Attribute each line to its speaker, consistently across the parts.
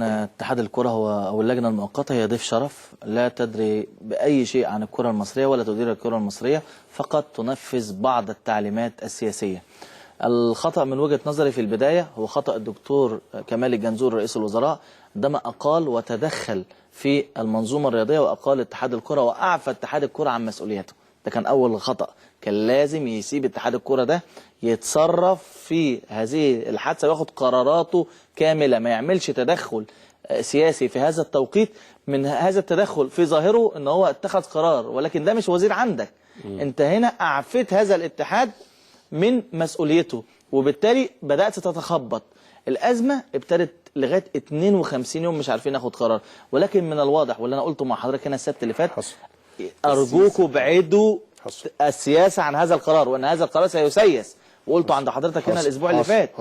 Speaker 1: اتحاد الكرة أو اللجنة المؤقتة هي ضيف شرف لا تدري بأي شيء عن الكرة المصرية ولا تدير الكرة المصرية، فقط تنفذ بعض التعليمات السياسية. الخطأ من وجهة نظري في البداية هو خطأ الدكتور كمال الجنزوري رئيس الوزراء عندما أقال وتدخل في المنظومة الرياضية وأقال اتحاد الكرة وأعفى اتحاد الكرة عن مسؤوليته. ده كان أول خطأ، كان لازم يسيب اتحاد الكرة ده يتصرف في هذه الحادثة وياخد قراراته كاملة، ما يعملش تدخل سياسي في هذا التوقيت. من هذا التدخل في ظاهره ان هو اتخذ قرار، ولكن ده مش وزير عندك. انت هنا اعفيت هذا الاتحاد من مسؤوليته، وبالتالي بدأت تتخبط. الأزمة ابتدت لغاية 52 يوم مش عارفين ناخد قرار، ولكن من الواضح واللي انا قلته مع حضرتك هنا السبت اللي فات، ارجوكوا ابعدوا السياسة عن هذا القرار، وان هذا القرار سيسيس، وقلته عند حضرتك هنا الاسبوع اللي فات.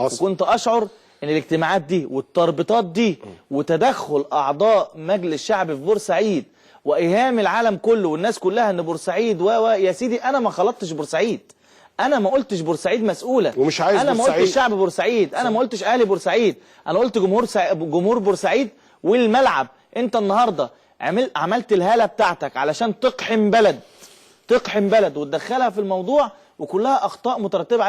Speaker 1: وكنت اشعر ان الاجتماعات دي والتربطات دي وتدخل اعضاء مجلس الشعب في بورسعيد وايهام العالم كله والناس كلها ان بورسعيد يا سيدي، انا ما خلطتش بورسعيد، انا ما قلتش بورسعيد مسؤوله،
Speaker 2: ومش عايز
Speaker 1: انا
Speaker 2: بورسعيد.
Speaker 1: ما قلتش شعب بورسعيد، انا ما قلتش اهلي بورسعيد، انا قلت جمهور بورسعيد والملعب. انت النهارده عملت الهاله بتاعتك علشان تقحم بلد وتدخلها في الموضوع، وكلها اخطاء مترتبه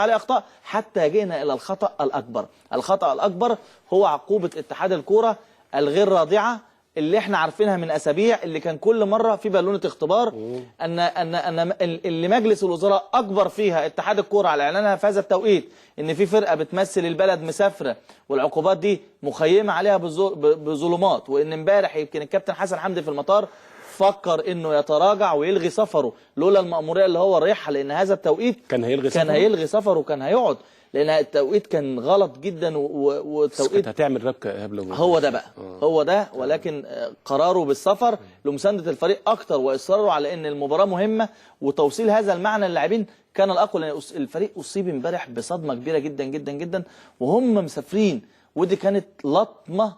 Speaker 1: عليها اخطاء حتى جينا الى الخطا الاكبر. الخطا الاكبر هو عقوبه اتحاد الكوره الغير رادعه اللي احنا عارفينها من اسابيع، اللي كان كل مره في بالونه اختبار ان اللي مجلس الوزراء اكبر فيها اتحاد الكوره على اعلانها في هذا التوقيت ان في فرقه بتمثل البلد مسافره والعقوبات دي مخيمه عليها بظلمات، وان امبارح يمكن الكابتن حسن حمدي في المطار فكر انه يتراجع ويلغي سفره لولا المأمورية اللي هو رايحها، لان هذا التوقيت كان هيلغي سفره وكان هيقعد، لان التوقيت كان غلط جدا. والتوقيت
Speaker 2: كانت هتعمل ربكه هبله.
Speaker 1: هو ده بقى هو ده، ولكن قراره بالسفر لمسانده الفريق اكتر واصراره على ان المباراه مهمه وتوصيل هذا المعنى للاعبين كان الاقوى، لان الفريق اصيب امبارح بصدمه كبيره جدا جدا جدا وهم مسافرين، ودي كانت لطمه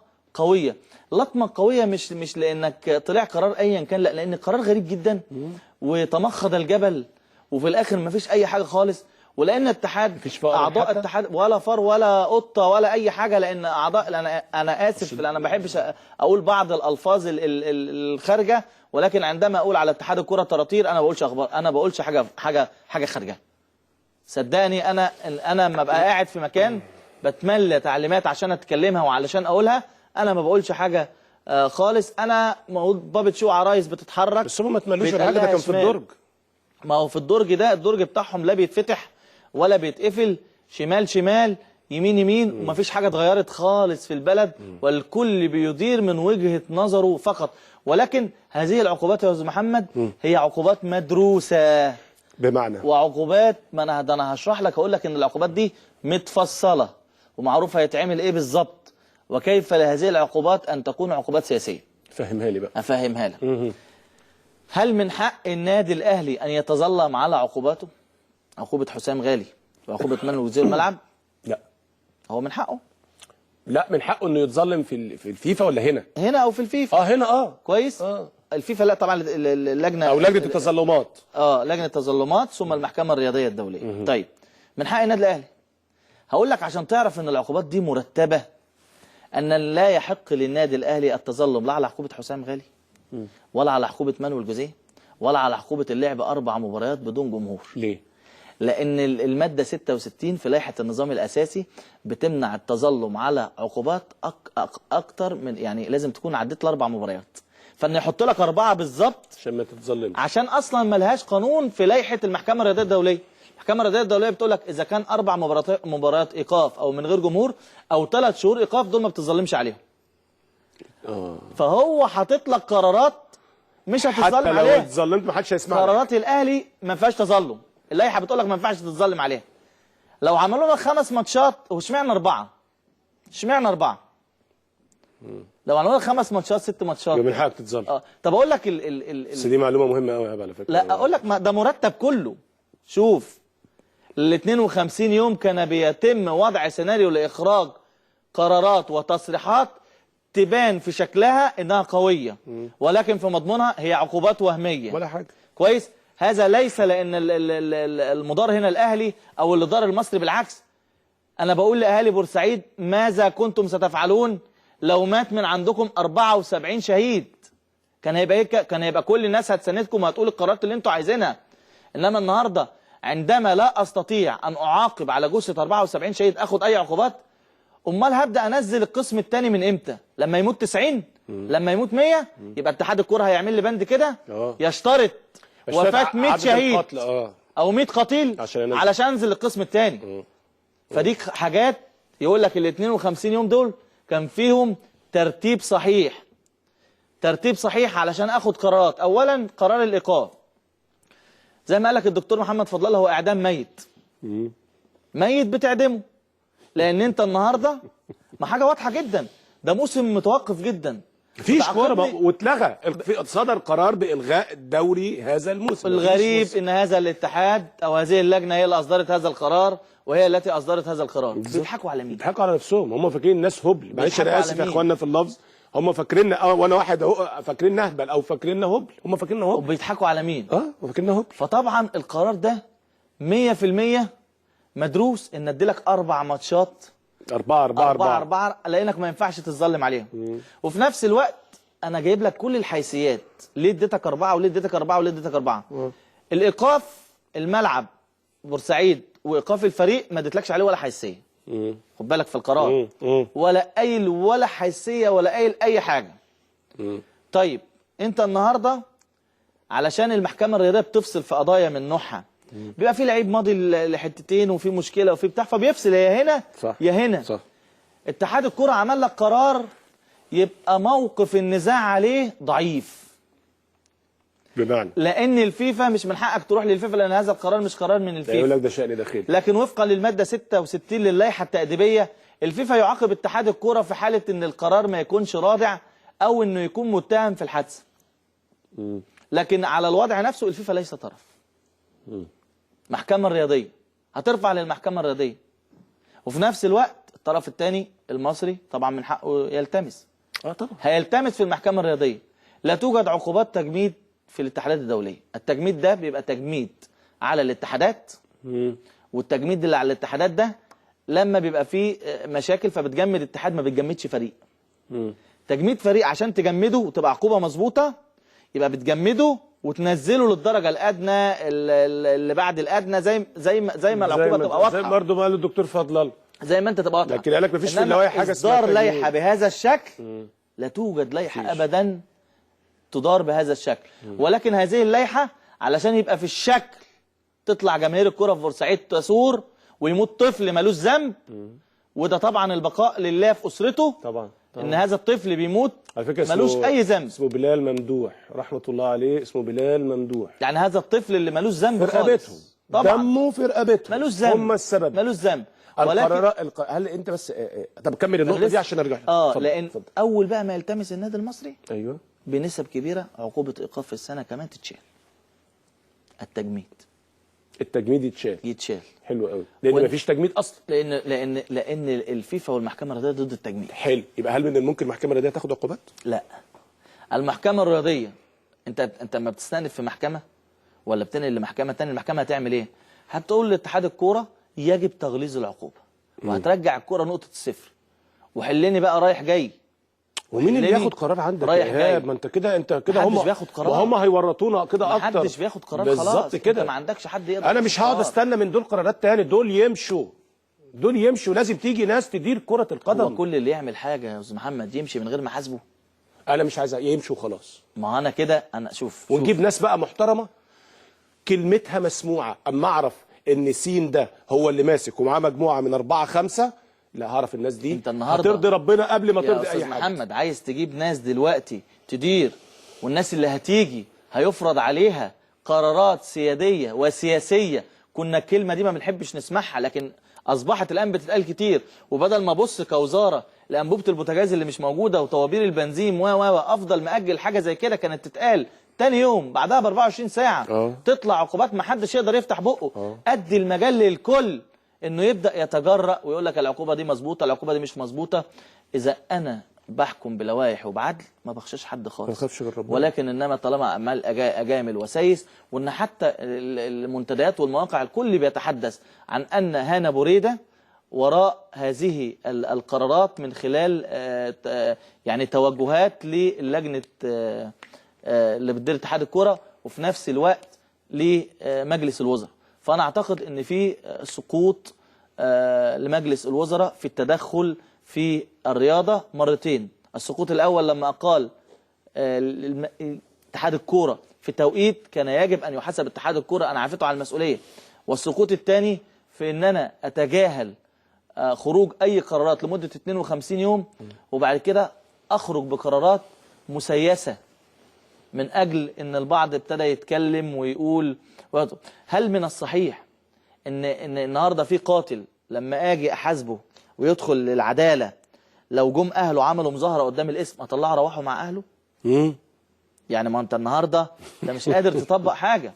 Speaker 1: قويه مش لانك طلع قرار ايا كان، لا، لان قرار غريب جدا وتمخض الجبل وفي الاخر ما فيش اي حاجه خالص، ولان اعضاء الاتحاد ولا فار ولا قطه ولا اي حاجه، لان اعضاء انا اسف انا ما بحبش اقول بعض الالفاظ الخارجه، ولكن عندما اقول على اتحاد الكره طراطير انا ما بقولش اخبار، انا ما بقولش حاجه خارجه. صدقني انا لما ابقى قاعد في مكان بتملى تعليمات عشان اتكلمها وعلشان اقولها، انا ما بقولش حاجه خالص. انا موجود بابت شو عرايس بتتحرك،
Speaker 2: بس هم ما تملوش الحاجه، ده كان في الدرج.
Speaker 1: ما هو في الدرج ده الدرج بتاعهم لا بيتفتح ولا بيتقفل، شمال يمين، ومفيش حاجه اتغيرت خالص في البلد، والكل بيدير من وجهه نظره فقط. ولكن هذه العقوبات يا استاذ محمد هي عقوبات مدروسه،
Speaker 2: بمعنى
Speaker 1: وعقوبات ما انا هشرح لك، هقول لك ان العقوبات دي متفصله ومعروف هيتعمل ايه بالظبط، وكيف لهذه العقوبات ان تكون عقوبات سياسيه.
Speaker 2: فهمها لي بقى.
Speaker 1: افهمها لك. هل من حق النادي الاهلي ان يتظلم على عقوباته؟ عقوبه حسام غالي وعقوبه من وزير الملعب؟
Speaker 2: لا.
Speaker 1: هو من حقه؟
Speaker 2: لا، من حقه انه يتظلم في الفيفا ولا هنا؟
Speaker 1: هنا او في الفيفا.
Speaker 2: هنا
Speaker 1: كويس. الفيفا لا طبعا، اللجنه
Speaker 2: او لجنه التظلمات.
Speaker 1: لجنه التظلمات ثم المحكمه الرياضيه الدوليه. طيب من حق النادي الاهلي، هقول لك عشان تعرف ان العقوبات دي مرتبه، ان لا يحق للنادي الاهلي التظلم لا على عقوبه حسام غالي ولا على عقوبه مانويل جوزيه ولا على عقوبه اللعب 4 مباريات بدون جمهور.
Speaker 2: ليه؟
Speaker 1: لان الماده 66 في لائحه النظام الاساسي بتمنع التظلم على عقوبات اكتر من، يعني لازم تكون عديت ال4 مباريات، فان يحط لك 4 بالظبط
Speaker 2: عشان ما تتظلمش،
Speaker 1: عشان اصلا ما لهاش قانون في لائحه المحكمه الرياضيه الدوليه. المحكمه الرياضيه الدوليه بتقول لك اذا كان 4 مباريات ايقاف او من غير جمهور او 3 شهور ايقاف، دول ما بتتظلمش عليهم. فهو حاطط لك قرارات مش هتتظلم عليها،
Speaker 2: حتى لو اتظلمت ما حدش هيسمعك.
Speaker 1: قرارات الاهلي ما فيهاش تظلم، اللائحه بتقول لك ما ينفعش تتظلم عليها. لو عملوا لك 5 ماتشات، واشمعنى 4؟ لو عملوا لك 5 ماتشات 6 ماتشات
Speaker 2: من حقك تتظلم.
Speaker 1: طب اقول لك
Speaker 2: بس دي معلومه مهمه قوي على فكره.
Speaker 1: لا اقول لك، ده مرتب كله. شوف، ال 52 يوم كان بيتم وضع سيناريو لاخراج قرارات وتصريحات تبان في شكلها انها قويه، ولكن في مضمونها هي عقوبات وهميه
Speaker 2: ولا حاجه.
Speaker 1: كويس. هذا ليس لان المدار هنا الاهلي او الاداره المصري، بالعكس، انا بقول لاهالي بورسعيد ماذا كنتم ستفعلون لو مات من عندكم 74 شهيد؟ كان هيبقى ايه؟ كان هيبقى كل الناس هتساندكم وهتقول القرارات اللي انتوا عايزينها. انما النهارده عندما لا استطيع ان اعاقب على جثه 74 شهيد اخد اي عقوبات، امال هبدا انزل القسم الثاني من امتى؟ لما يموت 90؟ لما يموت 100؟ يبقى اتحاد الكوره هيعمل لي بند كده يشترط وفاه 100 شهيد او 100 قتيل علشان انزل القسم الثاني. فدي حاجات يقول لك ال 52 يوم دول كان فيهم ترتيب صحيح. ترتيب صحيح علشان اخد قرارات. اولا قرار الايقاف زي ما قال لك الدكتور محمد فضل الله، هو اعدام ميت. ميت بتعدمه، لان انت النهارده ما حاجه واضحه جدا، ده موسم متوقف جدا.
Speaker 2: مفيش كوره واتلغى، صدر قرار بالغاء الدوري هذا الموسم.
Speaker 1: الغريب ان هذا الاتحاد او هذه اللجنه هي اللي اصدرت هذا القرار، وهي التي اصدرت هذا القرار. بيضحكوا على مين؟
Speaker 2: بيضحكوا على نفسهم، هم فاكرين الناس هبل. معلش انا اسف يا اخوانا في اللفظ، هم فاكريننا وانا واحد اهو فاكريننا اهبل او فاكريننا هبل، هم فاكريننا هبل.
Speaker 1: وبيضحكوا على مين؟
Speaker 2: فاكريننا هبل.
Speaker 1: فطبعا القرار ده 100% مدروس، ان اديلك 4 ماتشات 4 لانك ما ينفعش تتظلم عليهم. وفي نفس الوقت انا جايب لك كل الحيثيات، ليه اديتك 4 وليه اديتك 4 وليه اديتك 4. الايقاف الملعب بورسعيد وايقاف الفريق ما اديتلكش عليه ولا حيثيه. خد بالك في القرار ولا قايل ولا حيثيه ولا قايل اي حاجه. طيب انت النهارده علشان المحكمه الرياضيه بتفصل في قضايا من نوعها، بيبقى في لعيب ماضي لحتتين وفي مشكله وفي بتاع، فبيفصل يا هنا يا هنا. صح. اتحاد الكره عمل لك قرار يبقى موقف النزاع عليه ضعيف،
Speaker 2: بمعنى
Speaker 1: لان الفيفا مش من حقك تروح للفيفا، لان هذا القرار مش قرار من الفيفا.
Speaker 2: يقول لك ده شأن داخلي.
Speaker 1: لكن وفقا للماده 66 للائحه التأديبيه، الفيفا يعاقب اتحاد الكره في حاله ان القرار ما يكونش رادع او انه يكون متهم في الحادثه. لكن على الوضع نفسه الفيفا ليس طرف. محكمه الرياضيه هترفع للمحكمه الرياضيه، وفي نفس الوقت الطرف الثاني المصري طبعا من حقه يلتمس.
Speaker 2: طبعا
Speaker 1: هيلتمس في المحكمه الرياضيه. لا توجد عقوبات تجميد في الاتحادات الدوليه. التجميد ده بيبقى تجميد على الاتحادات، والتجميد اللي على الاتحادات ده لما بيبقى فيه مشاكل فبتجمد اتحاد، ما بتجمدش فريق. تجميد فريق عشان تجمده وتبقى عقوبه مظبوطه، يبقى بتجمده وتنزله للدرجه الادنى اللي بعد الادنى، زي ما العقوبه تبقى واضحه.
Speaker 2: زي برضه ما قال الدكتور فضل الله،
Speaker 1: زي ما انت تبقى واضحه.
Speaker 2: لكن قال لك مفيش في اللوائح حاجه اسمها
Speaker 1: اصدار لائحه بهذا الشكل. لا توجد لائحه ابدا تدار بهذا الشكل. ولكن هذه اللائحه علشان يبقى في الشكل تطلع جماهير الكره في بورسعيد تثور ويموت طفل مالوش ذنب، وده طبعا البقاء لله في اسرته.
Speaker 2: طبعا
Speaker 1: ان هذا الطفل بيموت
Speaker 2: على فكره
Speaker 1: مالوش اي ذنب.
Speaker 2: اسمه بلال ممدوح رحمه الله عليه، اسمه بلال ممدوح.
Speaker 1: يعني هذا الطفل اللي مالوش ذنب
Speaker 2: في رقبتهم، طبعا دمه في رقبتهم،
Speaker 1: مالوش ذنب،
Speaker 2: هم السبب،
Speaker 1: مالوش ذنب.
Speaker 2: القرارات هل انت بس طب كمل النقطه دي عشان ارجع
Speaker 1: لان فضل. اول بقى ما يلتمس النادي المصري
Speaker 2: ايوه
Speaker 1: بنسب كبيره عقوبه ايقاف في السنه كمان تتشال. التجميد يتشال.
Speaker 2: حلو قوي، لان مفيش تجميد اصلا.
Speaker 1: لان الفيفا والمحكمه الرياضيه ضد التجميد.
Speaker 2: حلو، يبقى هل من الممكن المحكمه الرياضيه تاخد عقوبات؟
Speaker 1: لا. المحكمه الرياضيه انت لما بتستأنف في محكمه ولا بتنقل لمحكمه ثانيه، المحكمه هتعمل ايه؟ هتقول لاتحاد الكوره يجب تغليظ العقوبه، وهترجع الكوره نقطه الصفر، وحلني بقى رايح جاي.
Speaker 2: ومين اللي ياخد قرار عندك
Speaker 1: رايح جاي؟
Speaker 2: ما انت كده هم
Speaker 1: محدش بياخد قرار،
Speaker 2: وهم هيورطونا كده اكتر.
Speaker 1: محدش بياخد قرار خلاص
Speaker 2: بالظبط كده.
Speaker 1: انت ما عندكش حد يقدر.
Speaker 2: انا مش هقعد استنى من دول قرارات تاني، دول يمشوا، لازم تيجي ناس تدير كرة القدم.
Speaker 1: هو كل اللي يعمل حاجه يا استاذ محمد يمشي من غير ما احاسبه؟
Speaker 2: انا مش عايز يمشوا خلاص.
Speaker 1: ما انا كده انا شوف
Speaker 2: ونجيب ناس بقى محترمه كلمتها مسموعه، اما اعرف ان سين ده هو اللي ماسك ومعاه مجموعه من 4 5، لا هعرف الناس دي
Speaker 1: انت النهارده
Speaker 2: هترضي ربنا قبل ما ترضي اي حد.
Speaker 1: محمد عايز تجيب ناس دلوقتي تدير، والناس اللي هتيجي هيفرض عليها قرارات سياديه وسياسيه. كنا الكلمه دي ما بنحبش نسمعها، لكن اصبحت الان بتتقال كتير. وبدل ما ابص كوزاره لانبوبه البوتاجاز اللي مش موجوده وطوابير البنزين افضل ماجل حاجه زي كده كانت تتقال تاني يوم بعدها ب 24 ساعه تطلع عقوبات ما حدش يقدر يفتح بقه. ادي المجال للكل انه يبدا يتجرأ ويقول لك العقوبه دي مظبوطه، العقوبه دي مش مظبوطه. اذا انا بحكم بلوائح وبعدل ما بخشش حد خالص،
Speaker 2: ما بخافش غير ربنا.
Speaker 1: ولكن انما طالما اعمال اجامل وسيس، وان حتى المنتديات والمواقع الكل بيتحدث عن ان هانا بوريده وراء هذه القرارات من خلال يعني توجهات للجنة اللي بتدير اتحاد الكرة، وفي نفس الوقت لمجلس الوزراء. فأنا أعتقد أن في سقوط لمجلس الوزراء في التدخل في الرياضة مرتين. السقوط الأول لما أقال اتحاد الكرة في توقيت كان يجب أن يحاسب اتحاد الكرة، أنا عافيته على المسؤولية. والسقوط الثاني في أن أنا أتجاهل خروج أي قرارات لمدة 52 يوم، وبعد كده أخرج بقرارات مسيسة من أجل أن البعض ابتدى يتكلم ويقول. هل من الصحيح أن النهاردة في قاتل لما أجي أحاسبه ويدخل للعدالة لو جم أهله عملوا مظاهرة قدام الاسم أطلعه روحوا مع أهله؟ يعني ما أنت النهاردة أنت مش قادر تطبق حاجة.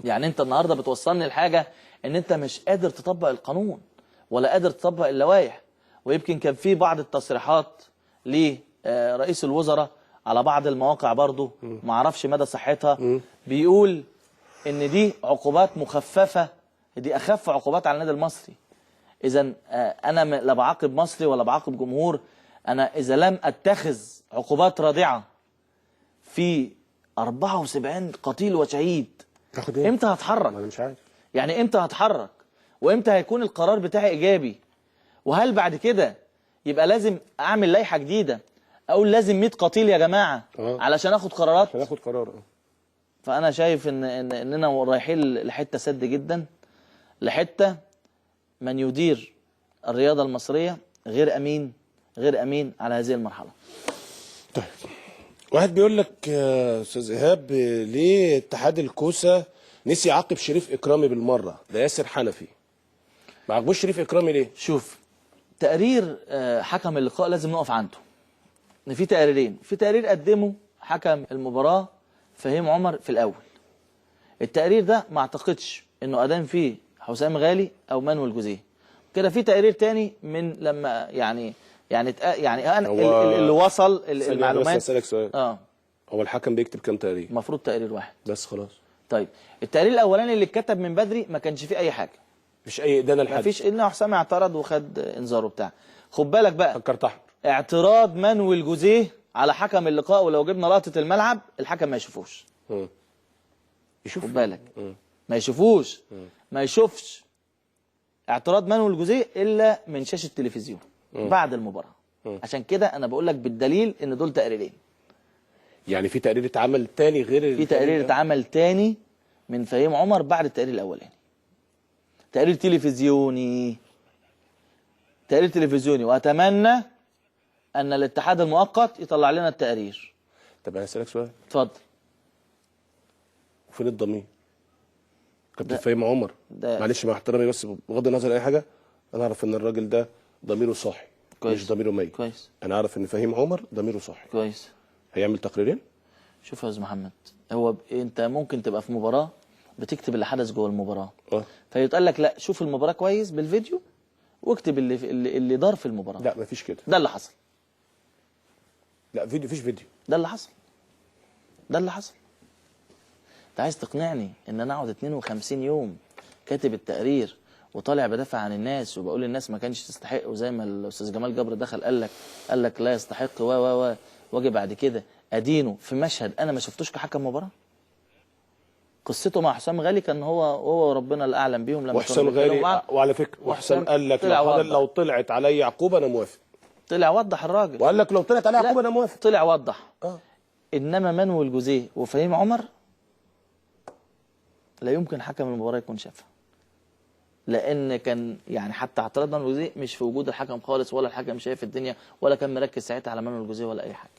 Speaker 1: يعني أنت النهاردة بتوصلني لحاجة أن أنت مش قادر تطبق القانون ولا قادر تطبق اللوائح. ويمكن كان في بعض التصريحات لرئيس الوزراء على بعض المواقع برضو ما اعرفش مدى صحتها، بيقول ان دي عقوبات مخففة، دي اخف عقوبات على النادي المصري. اذا انا لا بعاقب مصري ولا بعاقب جمهور، انا اذا لم اتخذ عقوبات رادعة في 74 قتيل وشهيد امتى هتحرك؟
Speaker 2: انا مش عارف
Speaker 1: يعني امتى هتحرك وامتى هيكون القرار بتاعي ايجابي؟ وهل بعد كده يبقى لازم اعمل لائحة جديدة اقول لازم 100 قتيل يا جماعة علشان اخد قرارات؟
Speaker 2: عشان اخد قرار.
Speaker 1: فانا شايف اننا رايحين لحتة سد جدا، لحتة من يدير الرياضة المصرية غير امين، غير امين على هذه المرحلة.
Speaker 2: طيب واحد بيقول لك يا استاذ ايهاب، ليه اتحاد الكوسة نسي يعاقب شريف اكرامي بالمرة؟ ده ياسر حنفي، ما عاقبوش شريف اكرامي ليه؟
Speaker 1: شوف، تقرير حكم اللقاء لازم نقف عنده. ان في تقريرين، في تقرير قدمه حكم المباراة فهيم عمر في الاول. التقرير ده ما اعتقدش انه ادان فيه حسام غالي او مانويل جوزيه. كده في تقرير تاني من لما يعني اللي وصل المعلومات.
Speaker 2: بس اسالك سؤال، هو الحكم بيكتب كام تقرير؟
Speaker 1: المفروض تقرير واحد
Speaker 2: بس خلاص.
Speaker 1: طيب التقرير الاولاني اللي اتكتب من بدري ما كانش فيه اي حاجه،
Speaker 2: مفيش اي ادانه لحد،
Speaker 1: مفيش الا حسام اعترض وخد انذاره بتاع. خد بالك بقى،
Speaker 2: فكرت احمر
Speaker 1: اعتراض مانويل جوزيه على حكم اللقاء، ولو جبنا لقطه الملعب الحكم ما يشوفوش.
Speaker 2: يشوف،
Speaker 1: خد بالك، ما يشوفوش، ما يشوفش اعتراض مانويل جوزيه الا من شاشه التلفزيون بعد المباراه. عشان كده انا بقول لك بالدليل ان دول تقريرين.
Speaker 2: يعني في تقرير اتعمل تاني غير
Speaker 1: في تقرير اتعمل تاني من فهيم عمر بعد التقرير الاولاني، تقرير تلفزيوني، تقرير تلفزيوني. واتمنى ان الاتحاد المؤقت يطلع لنا التقرير.
Speaker 2: طب انا هسألك سؤال،
Speaker 1: اتفضل.
Speaker 2: وفين الضمير؟ كابتن فهيم عمر، معلش مع احترامي بس بغض النظر عن اي حاجه، انا اعرف ان الراجل ده ضميره صاحي،
Speaker 1: كويس،
Speaker 2: مش ضميره ميت.
Speaker 1: كويس.
Speaker 2: انا اعرف ان فهيم عمر ضميره صاحي.
Speaker 1: كويس.
Speaker 2: هيعمل تقريرين؟
Speaker 1: شوف يا استاذ محمد، هو انت ممكن تبقى في مباراه بتكتب اللي حدث جوه المباراه، فيتقال لك لا شوف المباراه كويس بالفيديو واكتب اللي دار في المباراه.
Speaker 2: لا مفيش كده.
Speaker 1: ده اللي حصل.
Speaker 2: لا فيديو، مفيش فيديو.
Speaker 1: ده اللي حصل. ده اللي حصل. انت عايز تقنعني ان انا اقعد 52 يوم كاتب التقرير وطالع بدافع عن الناس وبقول الناس ما كانش تستحق، وزي ما الاستاذ جمال جبر دخل قال لك لا يستحق واجي بعد كده ادينه في مشهد انا ما شفتوش كحكم مباراه؟ قصته مع حسام غالي كان هو وربنا الاعلم بيهم لما
Speaker 2: وحسام غالي، وعلى فكره وحسام قال لك لو طلعت علي عقوبه انا موافق.
Speaker 1: طلع وضح الراجل
Speaker 2: وقال لك لو طلعت علي عقوبه انا موافق.
Speaker 1: طلع وضح. انما مانويل جوزيه وفهيم عمر لا يمكن حكم المباراه يكون شافها، لان كان يعني حتى اعتراض مانويل جوزيه مش في وجود الحكم خالص، ولا الحكم شايف الدنيا، ولا كان مركز ساعتها على مانويل جوزيه ولا اي حاجه.